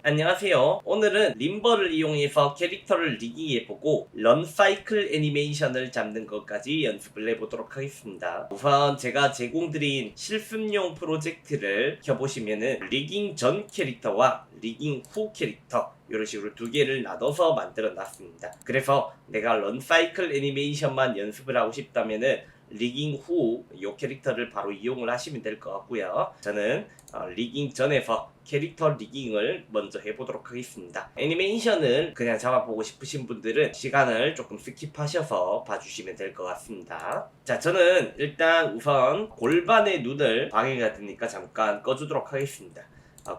안녕하세요. 오늘은 림버를 이용해서 캐릭터를 리깅해보고 런 사이클 애니메이션을 잡는 것까지 연습을 해보도록 하겠습니다. 우선 제가 제공드린 실습용 프로젝트를 켜보시면은 리깅 전 캐릭터와 리깅 후 캐릭터 이런 식으로 두 개를 나눠서 만들어 놨습니다. 그래서 내가 런 사이클 애니메이션만 연습을 하고 싶다면은 리깅 후 이 캐릭터를 바로 이용을 하시면 될 것 같고요. 저는 리깅 전에서 캐릭터 리깅을 먼저 해보도록 하겠습니다. 애니메이션을 그냥 잡아보고 싶으신 분들은 시간을 조금 스킵하셔서 봐주시면 될 것 같습니다. 자, 저는 일단 우선 골반의 눈을 방해가 되니까 잠깐 꺼주도록 하겠습니다.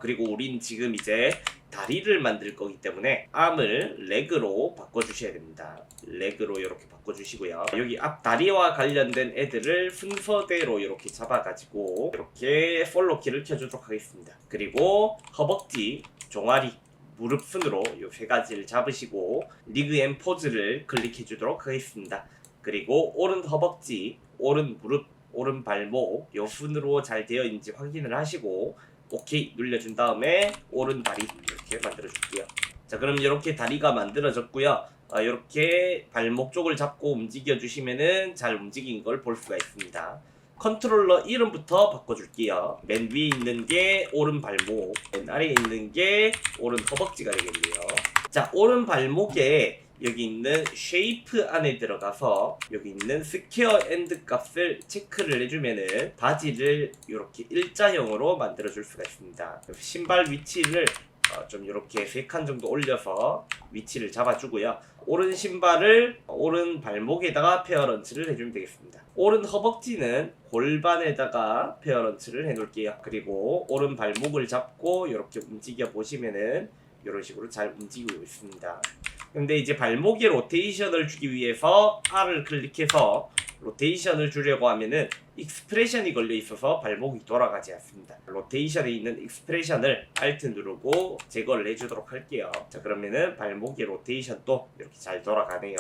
그리고 우린 지금 이제 다리를 만들 거기 때문에 암을 레그로 바꿔주셔야 됩니다. 레그로 이렇게 바꿔주시고요. 여기 앞 다리와 관련된 애들을 순서대로 이렇게 잡아가지고 이렇게 폴로키를 켜주도록 하겠습니다. 그리고 허벅지, 종아리, 무릎 순으로 이 세 가지를 잡으시고 리그 앤 포즈를 클릭해 주도록 하겠습니다. 그리고 오른 허벅지, 오른 무릎, 오른 발목 이 순으로 잘 되어 있는지 확인을 하시고 오케이 눌러준 다음에 오른 다리 이렇게 만들어 줄게요. 자, 그럼 이렇게 다리가 만들어졌고요. 이렇게 발목 쪽을 잡고 움직여 주시면은 잘 움직인 걸 볼 수가 있습니다. 컨트롤러 이름부터 바꿔줄게요. 맨 위에 있는 게 오른 발목, 맨 아래에 있는 게 오른 허벅지가 되겠네요. 자, 오른 발목에 여기 있는 쉐이프 안에 들어가서 여기 있는 스퀘어 엔드 값을 체크를 해주면은 바지를 이렇게 일자형으로 만들어 줄 수가 있습니다. 신발 위치를 좀 이렇게 3칸 정도 올려서 위치를 잡아주고요. 오른 신발을 오른 발목에다가 페어런치를 해주면 되겠습니다. 오른 허벅지는 골반에다가 페어런치를 해놓을게요. 그리고 오른 발목을 잡고 이렇게 움직여 보시면은 이런 식으로 잘 움직이고 있습니다. 근데 이제 발목에 로테이션을 주기 위해서 R을 클릭해서 로테이션을 주려고 하면은 익스프레션이 걸려 있어서 발목이 돌아가지 않습니다. 로테이션에 있는 익스프레션을 Alt 누르고 제거를 해주도록 할게요. 자, 그러면은 발목의 로테이션도 이렇게 잘 돌아가네요.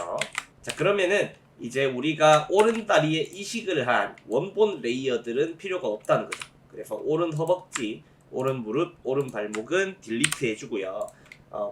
자, 그러면은 이제 우리가 오른 다리에 이식을 한 원본 레이어들은 필요가 없다는 거죠. 그래서 오른 허벅지, 오른 무릎, 오른 발목은 딜리트 해주고요.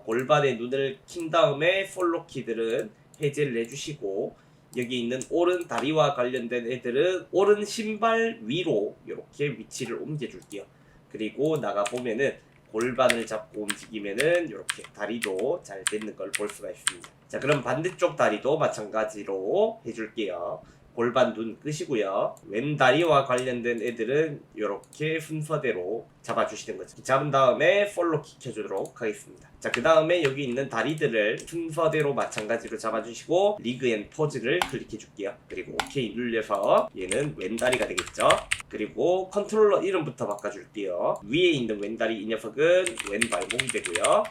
골반에 눈을 킨 다음에 폴로 키들은 해제를 해주시고 여기 있는 오른 다리와 관련된 애들은 오른 신발 위로 이렇게 위치를 옮겨줄게요. 그리고 나가보면은 골반을 잡고 움직이면은 이렇게 다리도 잘 되는 걸 볼 수가 있습니다. 자, 그럼 반대쪽 다리도 마찬가지로 해줄게요. 골반 눈 끄시고요. 왼 다리와 관련된 애들은 이렇게 순서대로 잡아주시는 거죠. 잡은 다음에 폴로 키 켜주도록 하겠습니다. 자, 그 다음에 여기 있는 다리들을 순서대로 마찬가지로 잡아주시고 리그 앤 포즈를 클릭해 줄게요. 그리고 오케이 눌려서 얘는 왼다리가 되겠죠. 그리고 컨트롤러 이름부터 바꿔줄게요. 위에 있는 왼다리 이 녀석은 왼발목이 되고요.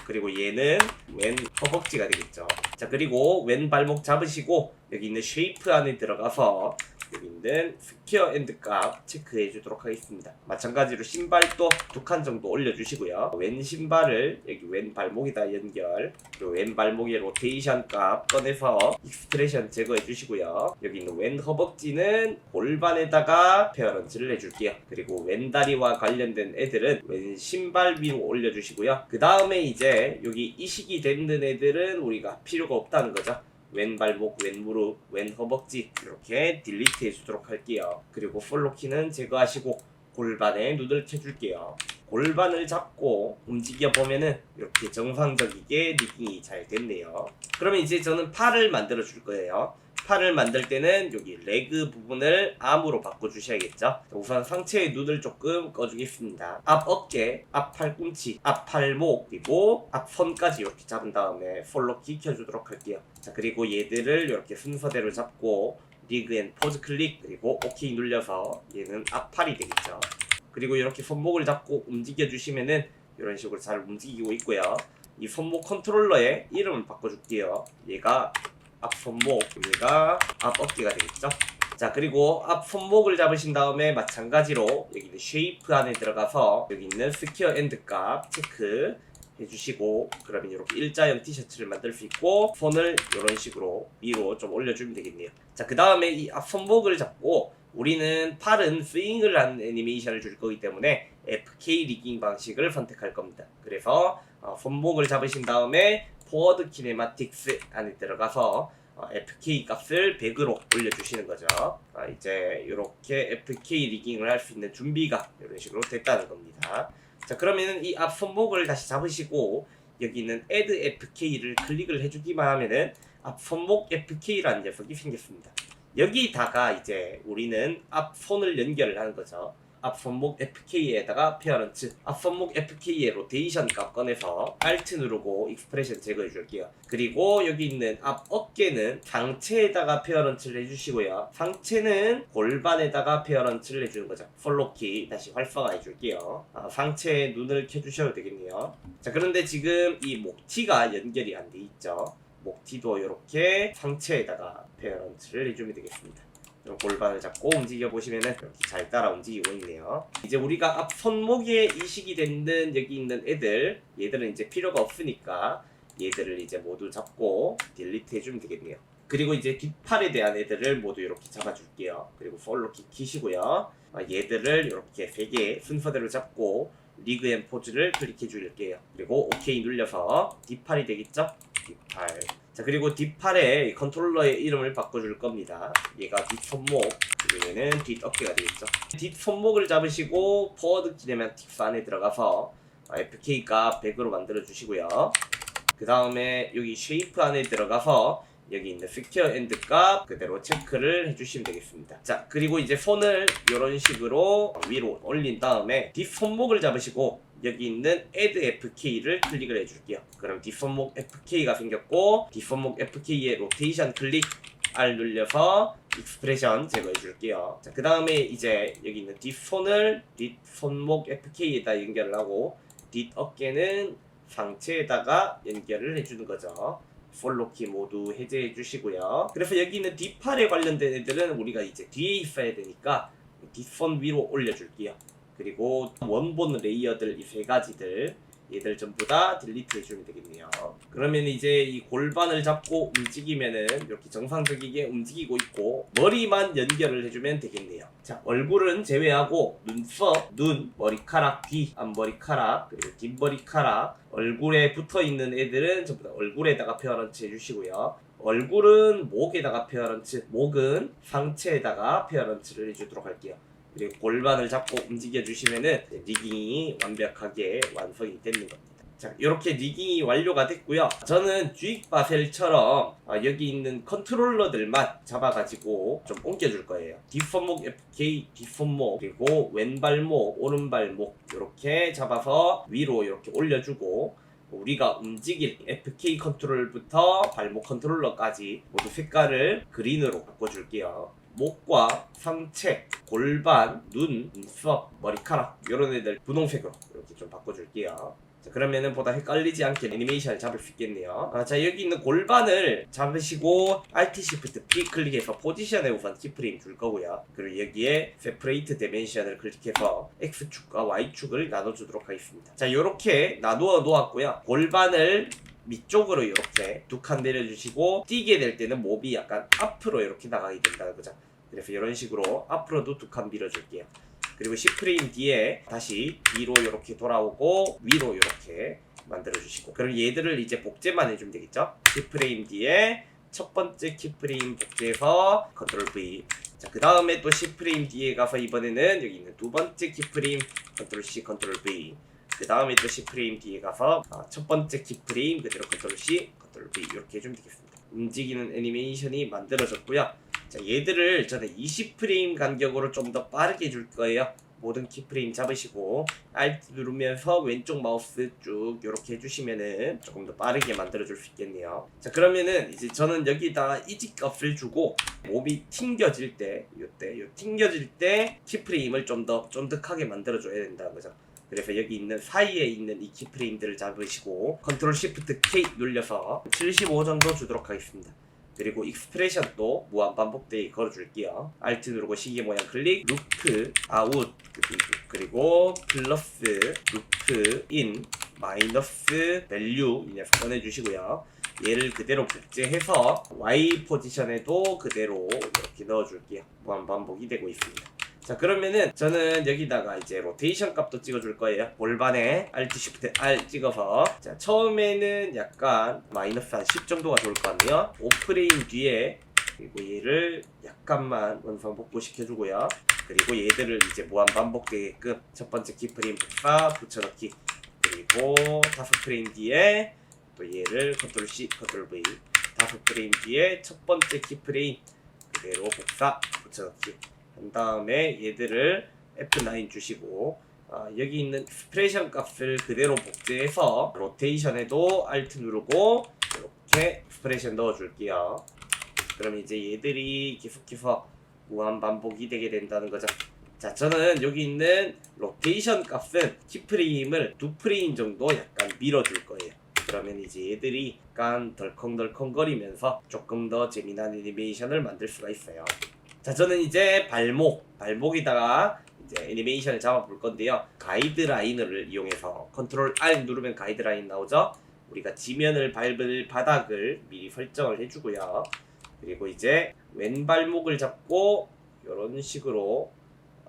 그리고 얘는 왼 허벅지가 되겠죠. 자, 그리고 왼 발목 잡으시고 여기 있는 쉐이프 안에 들어가서 여기 있는 스퀘어 엔드 값 체크해 주도록 하겠습니다. 마찬가지로 신발도 2칸 정도 올려주시고요. 왼 신발을 여기 왼 발목에다 연결, 그리고 왼 발목의 로테이션 값 꺼내서 익스프레션 제거해 주시고요. 여기 있는 왼 허벅지는 골반에다가 페어런치를 해줄게요. 그리고 왼 다리와 관련된 애들은 왼 신발 위로 올려주시고요. 그 다음에 이제 여기 이식이 되는 애들은 우리가 필요가 없다는 거죠. 왼 발목, 왼 무릎, 왼 허벅지 이렇게 딜리트 해주도록 할게요. 그리고 폴로키는 제거하시고 골반에 눈을 켜줄게요. 골반을 잡고 움직여 보면은 이렇게 정상적이게 리깅이 잘 됐네요. 그러면 이제 저는 팔을 만들어 줄 거예요. 팔을 만들 때는 여기 레그 부분을 암으로 바꿔주셔야겠죠. 우선 상체의 눈을 조금 꺼주겠습니다. 앞 어깨, 앞 팔꿈치, 앞 팔목, 그리고 앞 손까지 이렇게 잡은 다음에 폴로키 켜주도록 할게요. 자, 그리고 얘들을 이렇게 순서대로 잡고 리그 앤 포즈 클릭, 그리고 오케이 눌려서 얘는 앞팔이 되겠죠. 그리고 이렇게 손목을 잡고 움직여 주시면은 이런 식으로 잘 움직이고 있고요. 이 손목 컨트롤러의 이름을 바꿔줄게요. 얘가 앞 손목, 얘가 앞 어깨가 되겠죠. 자, 그리고 앞 손목을 잡으신 다음에 마찬가지로 여기 있는 쉐이프 안에 들어가서 여기 있는 스퀘어 엔드 값 체크 해주시고 그러면 이렇게 일자형 티셔츠를 만들 수 있고 손을 이런 식으로 위로 좀 올려주면 되겠네요. 자, 그 다음에 이 앞 손목을 잡고 우리는 팔은 스윙을 하는 애니메이션을 줄 거기 때문에 FK 리깅 방식을 선택할 겁니다. 그래서 손목을 잡으신 다음에 포워드 키네마틱스 안에 들어가서 FK 값을 100으로 올려주시는 거죠. 이제 이렇게 FK 리깅을 할 수 있는 준비가 이런 식으로 됐다는 겁니다. 자, 그러면은 이 앞 손목을 다시 잡으시고 여기 있는 Add FK를 클릭을 해주기만 하면은 앞 손목 FK라는 녀석이 생겼습니다. 여기다가 이제 우리는 앞 손을 연결을 하는 거죠. 앞 손목 FK에다가 페어런츠, 앞 손목 FK의 로테이션 값 꺼내서 Alt 누르고 익스프레션 제거해 줄게요. 그리고 여기 있는 앞 어깨는 상체에다가 페어런츠를 해주시고요. 상체는 골반에다가 페어런츠를 해주는 거죠. 폴로키 다시 활성화해 줄게요. 상체에 눈을 켜주셔도 되겠네요. 자, 그런데 지금 이 목티가 연결이 안 돼 있죠. 목티도 이렇게 상체에다가 페어런츠를 해주면 되겠습니다. 골반을 잡고 움직여 보시면은 이렇게 잘 따라 움직이고 있네요. 이제 우리가 앞 손목에 이식이 되는 여기 있는 얘들은 이제 필요가 없으니까 얘들을 이제 모두 잡고 딜리트 해주면 되겠네요. 그리고 이제 뒷팔에 대한 애들을 모두 이렇게 잡아줄게요. 그리고 팔로키 키시고요. 얘들을 이렇게 3개 순서대로 잡고 리그 앤 포즈를 클릭해 줄게요. 그리고 OK 눌려서 뒷팔이 되겠죠? 뒷팔. 자, 그리고 뒷팔에 컨트롤러의 이름을 바꿔줄 겁니다. 얘가 뒷손목, 그러면은 뒷어깨가 되겠죠. 뒷손목을 잡으시고 포워드 키네마틱스 안에 들어가서 FK 값 100으로 만들어 주시고요. 그 다음에 여기 쉐이프 안에 들어가서 여기 있는 스퀘어 엔드 값 그대로 체크를 해주시면 되겠습니다. 자, 그리고 이제 손을 이런 식으로 위로 올린 다음에 뒷손목을 잡으시고 여기 있는 Add FK를 클릭을 해줄게요. 그럼 뒷손목 FK가 생겼고 뒷손목 FK의 로테이션 클릭 R 눌려서 익스프레션 제거해줄게요. 자, 그 다음에 이제 여기 있는 뒷손목 FK에다 연결을 하고 뒷어깨는 상체에다가 연결을 해주는 거죠. 폴로키 모두 해제해 주시고요. 그래서 여기 있는 뒷팔에 관련된 애들은 우리가 이제 뒤에 있어야 되니까 뒷손 위로 올려줄게요. 그리고 원본 레이어들 이 3가지들 얘들 전부 다 딜리트 해주면 되겠네요. 그러면 이제 이 골반을 잡고 움직이면은 이렇게 정상적이게 움직이고 있고 머리만 연결을 해주면 되겠네요. 자, 얼굴은 제외하고 눈썹, 눈, 머리카락, 귀, 앞머리카락, 그리고 뒷머리카락, 얼굴에 붙어있는 애들은 전부 다 얼굴에다가 페어런츠 해주시고요. 얼굴은 목에다가 페어런츠, 목은 상체에다가 페어런츠를 해주도록 할게요. 그리고 골반을 잡고 움직여 주시면은 리깅이 완벽하게 완성이 되는 겁니다. 자, 이렇게 리깅이 완료가 됐고요. 저는 주익 바셀처럼 여기 있는 컨트롤러들만 잡아가지고 좀 옮겨줄 거예요. 뒷손목 FK, 뒷손목, 그리고 왼발목, 오른발목 이렇게 잡아서 위로 이렇게 올려주고 우리가 움직일 FK 컨트롤부터 발목 컨트롤러까지 모두 색깔을 그린으로 바꿔줄게요. 목과 상체, 골반, 눈, 눈썹, 머리카락 이런 애들 분홍색으로 이렇게 좀 바꿔줄게요. 자, 그러면은 보다 헷갈리지 않게 애니메이션을 잡을 수 있겠네요. 자, 여기 있는 골반을 잡으시고 Alt Shift P 클릭해서 포지션에 우선 키프레임 줄 거고요. 그리고 여기에 세퍼레이트 디멘션을 클릭해서 X축과 Y축을 나눠주도록 하겠습니다. 자, 요렇게 나누어 놓았고요. 골반을 밑쪽으로 이렇게 2칸 내려주시고 뛰게 될 때는 몸이 약간 앞으로 이렇게 나가게 된다는 거죠. 그래서 이런 식으로 앞으로도 2칸 밀어줄게요. 그리고 10프레임 뒤에 다시 뒤로 이렇게 돌아오고 위로 이렇게 만들어주시고 그럼 얘들을 이제 복제만 해주면 되겠죠. 10프레임 뒤에 첫 번째 키프레임 복제해서 컨트롤 V. 자, 그 다음에 또 10프레임 뒤에 가서 이번에는 여기 있는 두 번째 키프레임 컨트롤 C 컨트롤 V. 그 다음에 또 10프레임 뒤에 가서 첫 번째 키프레임 그대로 컨트롤 C 컨트롤 V 이렇게 해주면 되겠습니다. 움직이는 애니메이션이 만들어졌고요. 자, 얘들을 저는 20프레임 간격으로 좀 더 빠르게 줄 거예요. 모든 키프레임 잡으시고 Alt 누르면서 왼쪽 마우스 쭉 이렇게 해주시면은 조금 더 빠르게 만들어줄 수 있겠네요. 자, 그러면은 이제 저는 여기다가 이직 값을 주고 몸이 튕겨질 때 요때 요 튕겨질 때 키프레임을 좀 더 쫀득하게 만들어줘야 된다는 거죠. 그래서 여기 있는 사이에 있는 이 키프레임들을 잡으시고 컨트롤 시프트 K 눌려서 75 정도 주도록 하겠습니다. 그리고 익스프레션도 무한 반복되게 걸어줄게요. Alt 누르고 시계 모양 클릭, 루트, 아웃, 그리고 플러스, 루트, 인, 마이너스, 밸류 이 녀석 꺼내주시고요. 얘를 그대로 복제해서 Y 포지션에도 그대로 이렇게 넣어줄게요. 무한 반복이 되고 있습니다. 자, 그러면은 저는 여기다가 이제 로테이션 값도 찍어줄 거예요. 골반에 Alt Shift R 찍어서, 자, 처음에는 약간 마이너스 한 10 정도가 좋을 것 같네요. 5프레임 뒤에, 그리고 얘를 약간만 원상 복구시켜주고요. 그리고 얘들을 이제 무한 반복되게끔 첫 번째 키프레임 복사 붙여넣기, 그리고 5프레임 뒤에 또 얘를 Ctrl C, Ctrl V, 5프레임 뒤에 첫 번째 키프레임 그대로 복사 붙여넣기 한 다음에 얘들을 F9 주시고, 여기 있는 익스프레션 값을 그대로 복제해서 로테이션에도 Alt 누르고 이렇게 익스프레션 넣어줄게요. 그럼 이제 얘들이 계속해서 무한 반복이 되게 된다는 거죠. 자, 저는 여기 있는 로테이션 값은 키프레임을 2프레임 정도 약간 밀어줄 거예요. 그러면 이제 얘들이 약간 덜컹덜컹거리면서 조금 더 재미난 애니메이션을 만들 수가 있어요. 자, 저는 이제 발목에다가 이제 애니메이션을 잡아볼 건데요. 가이드라인을 이용해서 컨트롤 R 누르면 가이드라인 나오죠? 우리가 지면을 밟을 바닥을 미리 설정을 해주고요. 그리고 이제 왼발목을 잡고 이런 식으로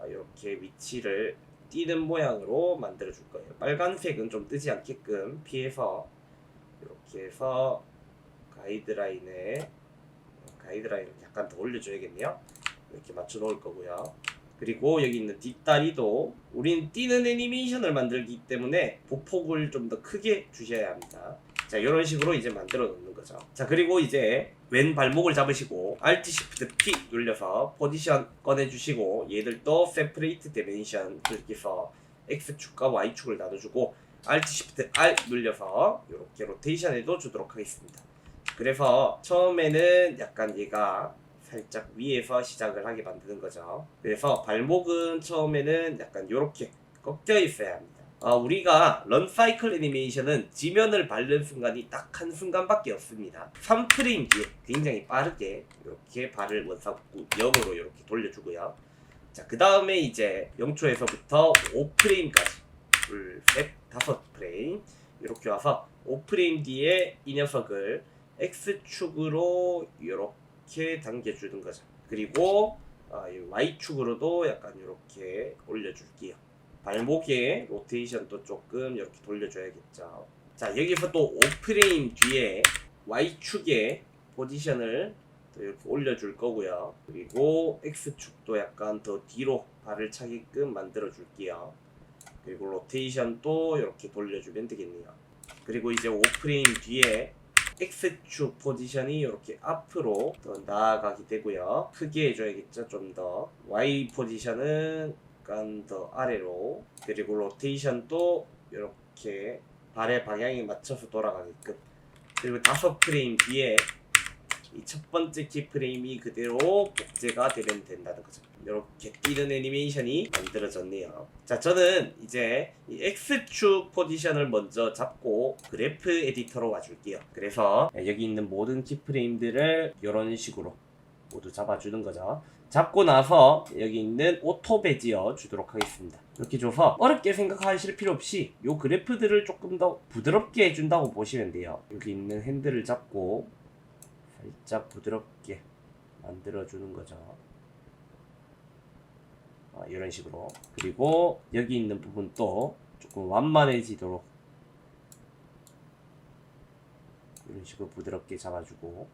이렇게 위치를 띄는 모양으로 만들어 줄 거예요. 빨간색은 좀 뜨지 않게끔 피해서 이렇게 해서 가이드라인을 약간 더 올려줘야겠네요. 이렇게 맞춰 놓을 거고요. 그리고 여기 있는 뒷다리도 우린 뛰는 애니메이션을 만들기 때문에 보폭을 좀 더 크게 주셔야 합니다. 자, 이런 식으로 이제 만들어 놓는 거죠. 자, 그리고 이제 왼 발목을 잡으시고 Alt Shift P 눌려서 포지션 꺼내주시고 얘들도 Separate Dimension 클릭해서 X축과 Y축을 나눠주고 Alt Shift R 눌려서 이렇게 로테이션에도 주도록 하겠습니다. 그래서 처음에는 약간 얘가 살짝 위에서 시작을 하게 만드는 거죠. 그래서 발목은 처음에는 약간 이렇게 꺾여 있어야 합니다. 우리가 런 사이클 애니메이션은 지면을 밟는 순간이 딱 한 순간밖에 없습니다. 3프레임 뒤에 굉장히 빠르게 이렇게 발을 원사복구 0으로 이렇게 돌려주고요. 자, 그 다음에 이제 0초에서부터 5프레임까지 둘, 셋, 5프레임 이렇게 와서 5프레임 뒤에 이 녀석을 X축으로 이렇게 당겨주는 거죠. 그리고 Y축으로도 약간 이렇게 올려줄게요. 발목에 로테이션도 조금 이렇게 돌려줘야겠죠. 자, 여기서 또 5프레임 뒤에 Y축에 포지션을 또 이렇게 올려줄 거고요. 그리고 X축도 약간 더 뒤로 발을 차게끔 만들어 줄게요. 그리고 로테이션도 이렇게 돌려주면 되겠네요. 그리고 이제 5프레임 뒤에 X축 포지션이 이렇게 앞으로 더 나아가게 되고요. 크게 해줘야겠죠, 좀 더. Y 포지션은 약간 더 아래로. 그리고 로테이션도 이렇게 발의 방향에 맞춰서 돌아가게끔. 그리고 5프레임 뒤에 이 첫 번째 키프레임이 그대로 복제가 되면 된다는 거죠. 이렇게 뛰는 애니메이션이 만들어졌네요. 자, 저는 이제 이 X축 포지션을 먼저 잡고 그래프 에디터로 와줄게요. 그래서 여기 있는 모든 키프레임들을 이런 식으로 모두 잡아주는 거죠. 잡고 나서 여기 있는 오토 베지어 주도록 하겠습니다. 이렇게 줘서 어렵게 생각하실 필요 없이 이 그래프들을 조금 더 부드럽게 해준다고 보시면 돼요. 여기 있는 핸들을 잡고 살짝 부드럽게 만들어주는 거죠. 이런 식으로. 그리고 여기 있는 부분도 조금 완만해지도록 이런 식으로 부드럽게 잡아주고,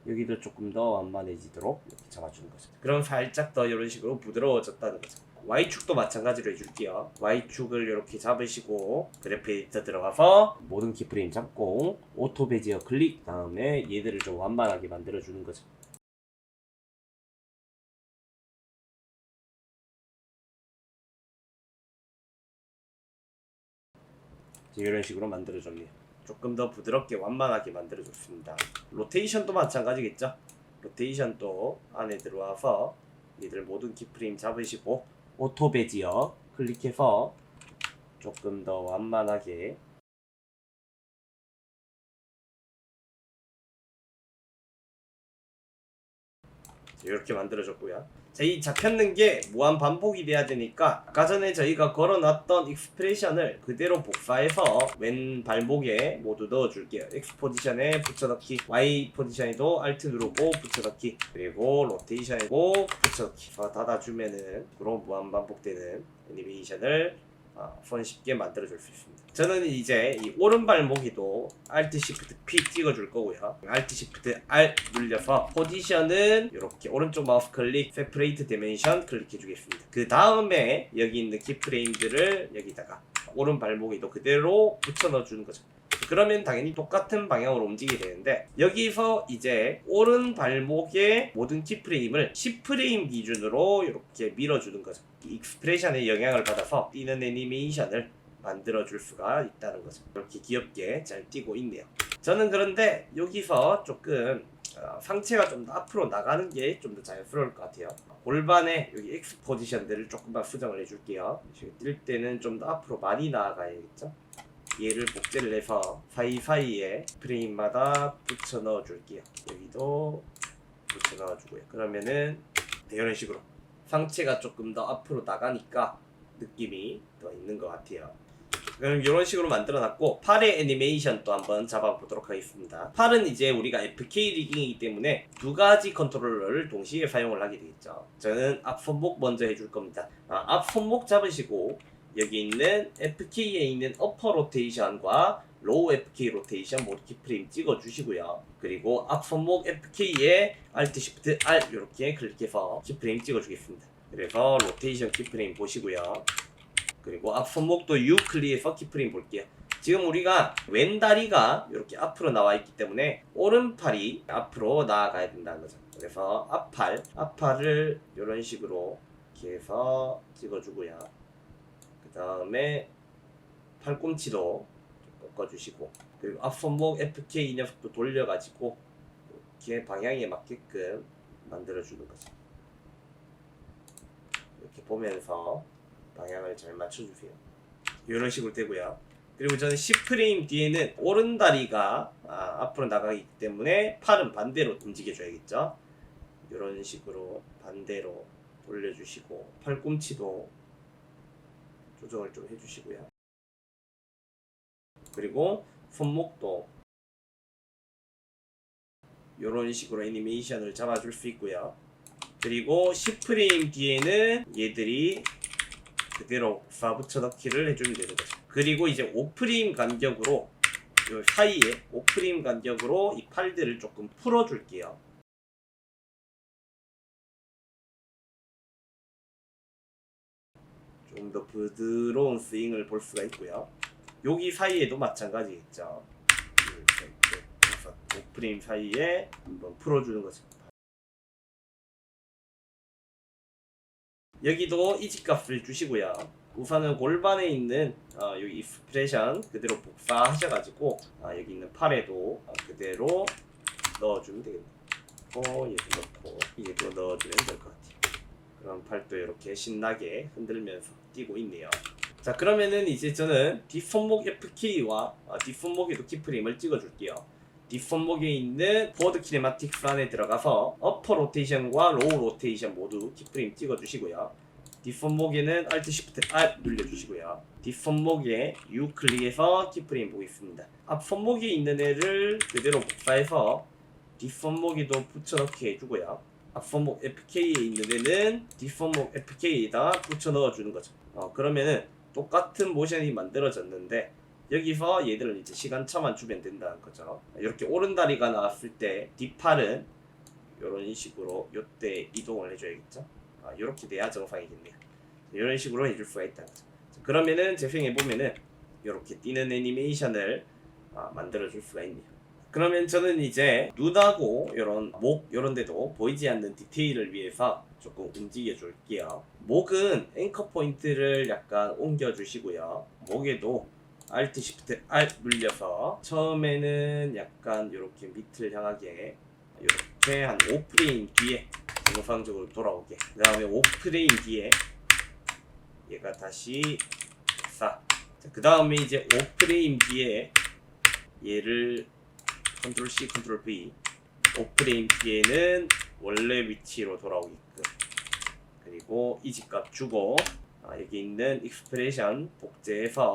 여기도 조금 더 완만해지도록 이렇게 잡아주는 거죠. 그럼 살짝 더 이런 식으로 부드러워졌다는 거죠. Y축도 마찬가지로 해줄게요. Y축을 이렇게 잡으시고 그래프 에디터 들어가서 모든 키프레임 잡고 오토 베지어 클릭, 다음에 얘들을 좀 완만하게 만들어주는 거죠. 이런 식으로 만들어줬네요. 조금 더 부드럽게 완만하게 만들어줬습니다. 로테이션도 마찬가지겠죠. 로테이션도 안에 들어와서 얘들 모든 키프레임 잡으시고 오토 베지어 클릭해서 조금 더 완만하게 이렇게 만들어졌고요. 자, 이 잡혔는 게 무한 반복이 돼야 되니까 아까 전에 저희가 걸어놨던 익스프레션을 그대로 복사해서 왼 발목에 모두 넣어줄게요. X 포지션에 붙여넣기, Y 포지션에도 Alt 누르고 붙여넣기, 그리고 로테이션이고 붙여넣기 닫아주면은 그런 무한 반복되는 애니메이션을 손쉽게 만들어줄 수 있습니다. 저는 이제 이 오른발목에도 Alt Shift P 찍어줄 거고요. Alt Shift R 눌려서 포지션은 이렇게 오른쪽 마우스 클릭 Separate Dimension 클릭해 주겠습니다. 그 다음에 여기 있는 키프레임들을 여기다가 오른발목에도 그대로 붙여 넣어주는 거죠. 그러면 당연히 똑같은 방향으로 움직이게 되는데, 여기서 이제 오른 발목의 모든 키프레임을 10프레임 기준으로 이렇게 밀어주는 거죠. 익스프레션의 영향을 받아서 뛰는 애니메이션을 만들어줄 수가 있다는 거죠. 이렇게 귀엽게 잘 뛰고 있네요. 저는 그런데 여기서 조금 상체가 좀 더 앞으로 나가는 게 좀 더 자연스러울 것 같아요. 골반에 여기 X 포지션들을 조금만 수정을 해줄게요. 뛸 때는 좀 더 앞으로 많이 나아가야겠죠. 얘를 복제를 해서 사이사이에 프레임마다 붙여 넣어 줄게요. 여기도 붙여 넣어 주고요. 그러면은 이런 식으로 상체가 조금 더 앞으로 나가니까 느낌이 더 있는 것 같아요. 그럼 이런 식으로 만들어 놨고, 팔의 애니메이션 또 한번 잡아보도록 하겠습니다. 팔은 이제 우리가 FK 리깅이기 때문에 두 가지 컨트롤러를 동시에 사용을 하게 되겠죠. 저는 앞 손목 먼저 해줄 겁니다. 앞 손목 잡으시고 여기 있는 FK에 있는 어퍼 로테이션과 로우 FK 로테이션 모두 키프레임 찍어 주시고요. 그리고 앞 손목 FK에 Alt Shift R 이렇게 클릭해서 키프레임 찍어 주겠습니다. 그래서 로테이션 키프레임 보시고요. 그리고 앞 손목도 U 클릭해서 키프레임 볼게요. 지금 우리가 왼 다리가 이렇게 앞으로 나와 있기 때문에 오른팔이 앞으로 나아가야 된다는 거죠. 그래서 앞팔을 이런 식으로 이렇게 해서 찍어주고요. 그 다음에 팔꿈치도 꺾어주시고, 그리고 앞손목 FK 이 녀석도 돌려가지고 이렇게 방향에 맞게끔 만들어주는 거죠. 이렇게 보면서 방향을 잘 맞춰주세요. 이런 식으로 되고요. 그리고 저는 10프레임 뒤에는 오른 다리가 앞으로 나가기 때문에 팔은 반대로 움직여줘야겠죠. 이런 식으로 반대로 돌려주시고, 팔꿈치도 조정을 좀 해주시고요. 그리고 손목도 이런 식으로 애니메이션을 잡아줄 수 있고요. 그리고 10프레임 뒤에는 얘들이 그대로 붙여넣기를 해주면 되는 거죠. 그리고 이제 5프레임 간격으로 이 사이에 5프레임 간격으로 이 팔들을 조금 풀어줄게요. 좀 더 부드러운 스윙을 볼 수가 있고요. 여기 사이에도 마찬가지겠죠. 5프레임 사이에 한번 풀어주는 거죠. 여기도 이지값을 주시고요. 우선은 골반에 있는 여기 익스프레션 그대로 복사하셔가지고 여기 있는 팔에도 그대로 넣어주면 되겠네요. 얘도 넣고 얘도 넣어주면 될 것 같아요. 그럼 팔도 이렇게 신나게 흔들면서 뛰고 있네요. 자, 그러면은 이제 저는 뒷손목 FK와 뒷손목에도 키프레임을 찍어줄게요. 뒷손목에 있는 포워드 키네마틱스 안에 들어가서 어퍼 로테이션과 로우 로테이션 모두 키프레임 찍어주시고요. 뒷손목에는 Alt Shift R 눌러주시고요. 뒷손목에 U 클릭해서 키프레임 보겠습니다. 앞손목에 있는 애를 그대로 복사해서 뒷손목에도 붙여넣기 해주고요. 앞손목 FK에 있는 애는 뒷손목 FK에다 붙여 넣어주는 거죠. 그러면은 똑같은 모션이 만들어졌는데, 여기서 얘들은 이제 시간차만 주면 된다는 거죠. 이렇게 오른다리가 나왔을 때 뒷팔은 이런 식으로 이때 이동을 해줘야겠죠. 이렇게 돼야 정상이겠네요. 이런 식으로 해줄 수가 있다는 거죠. 그러면은 재생해보면은 이렇게 뛰는 애니메이션을 만들어줄 수가 있네요. 그러면 저는 이제 눈하고 이런 목 이런 데도 보이지 않는 디테일을 위해서 조금 움직여 줄게요. 목은 앵커 포인트를 약간 옮겨 주시고요. 목에도 Alt Shift R 눌려서 처음에는 약간 이렇게 밑을 향하게 이렇게 한 5프레임 뒤에 정상적으로 돌아오게, 그 다음에 5프레임 뒤에 얘가 다시 그 다음에 이제 5프레임 뒤에 얘를 컨트롤 C, 컨트롤 V, 5프레임 뒤에는 원래 위치로 돌아오게끔 그리고 이지값 주고 여기 있는 익스프레션 복제해서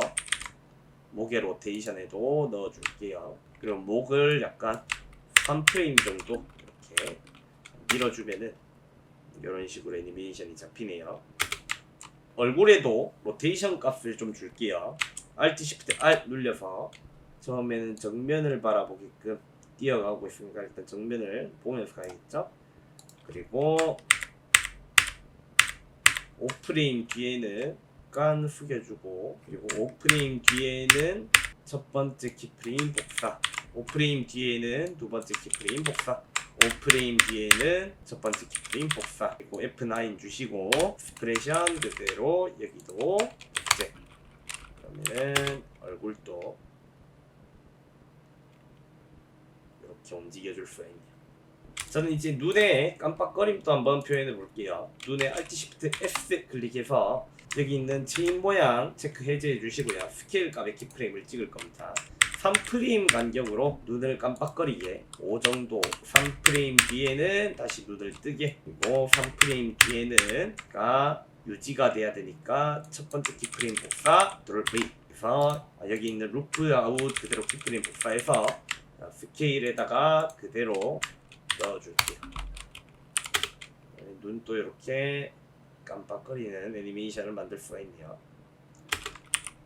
목의 로테이션에도 넣어줄게요. 그리고 목을 약간 3프레임 정도 이렇게 밀어주면은 이런 식으로 애니메이션이 잡히네요. 얼굴에도 로테이션 값을 좀 줄게요. Alt Shift R 눌려서 처음에는 정면을 바라보게끔 뛰어가고 있으니까 일단 정면을 보면서 가야겠죠. 그리고 5프레임 뒤에는 약간 숙여주고, 그리고 5프레임 뒤에는 첫 번째 키프레임 복사, 5프레임 뒤에는 두 번째 키프레임 복사, 5프레임 뒤에는 첫 번째 키프레임 복사, 그리고 F9 주시고 스프레션 그대로 여기도 복제. 그러면은 얼굴도 이렇게 움직여줄 수가 있네요. 저는 이제 눈의 깜빡거림도 한번 표현해 볼게요. 눈에 Alt Shift S 클릭해서 여기 있는 체인 모양 체크 해제해 주시고요. 스케일 값의 키프레임을 찍을 겁니다. 3프레임 간격으로 눈을 깜빡거리게 5 정도, 3프레임 뒤에는 다시 눈을 뜨게, 그리고 3프레임 뒤에는 유지가 돼야 되니까 첫 번째 키프레임 복사, 드롤 V. 그래서 여기 있는 루프 아웃 그대로 키프레임 복사해서 스케일에다가 그대로 넣어줄게요. 눈도 이렇게 깜빡거리는 애니메이션을 만들 수가 있네요.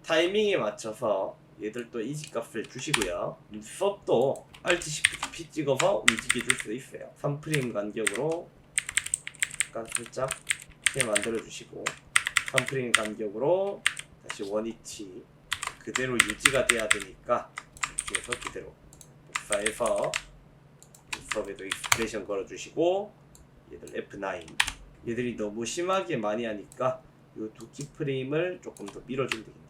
타이밍에 맞춰서 얘들도 이지값을 주시고요. 눈썹도 Alt Shift P 찍어서 움직여줄 수 있어요. 3프레임 간격으로 약간 살짝 이렇게 만들어 주시고, 3프레임 간격으로 다시 원위치 그대로 유지가 돼야 되니까 이렇게 해서 그대로 복사해서 눈썹에도 익스프레션 걸어주시고, 얘들 F9 얘들이 너무 심하게 많이 하니까 이 두 키프레임을 조금 더 밀어주면 되겠네요.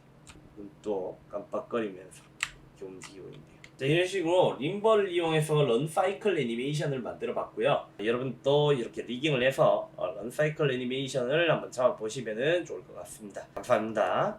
눈도 깜빡거리면서 이렇게 움직이고 있네요. 자, 이런 식으로 림버를 이용해서 런 사이클 애니메이션을 만들어 봤고요. 여러분도 이렇게 리깅을 해서 런 사이클 애니메이션을 한번 잡아보시면 좋을 것 같습니다. 감사합니다.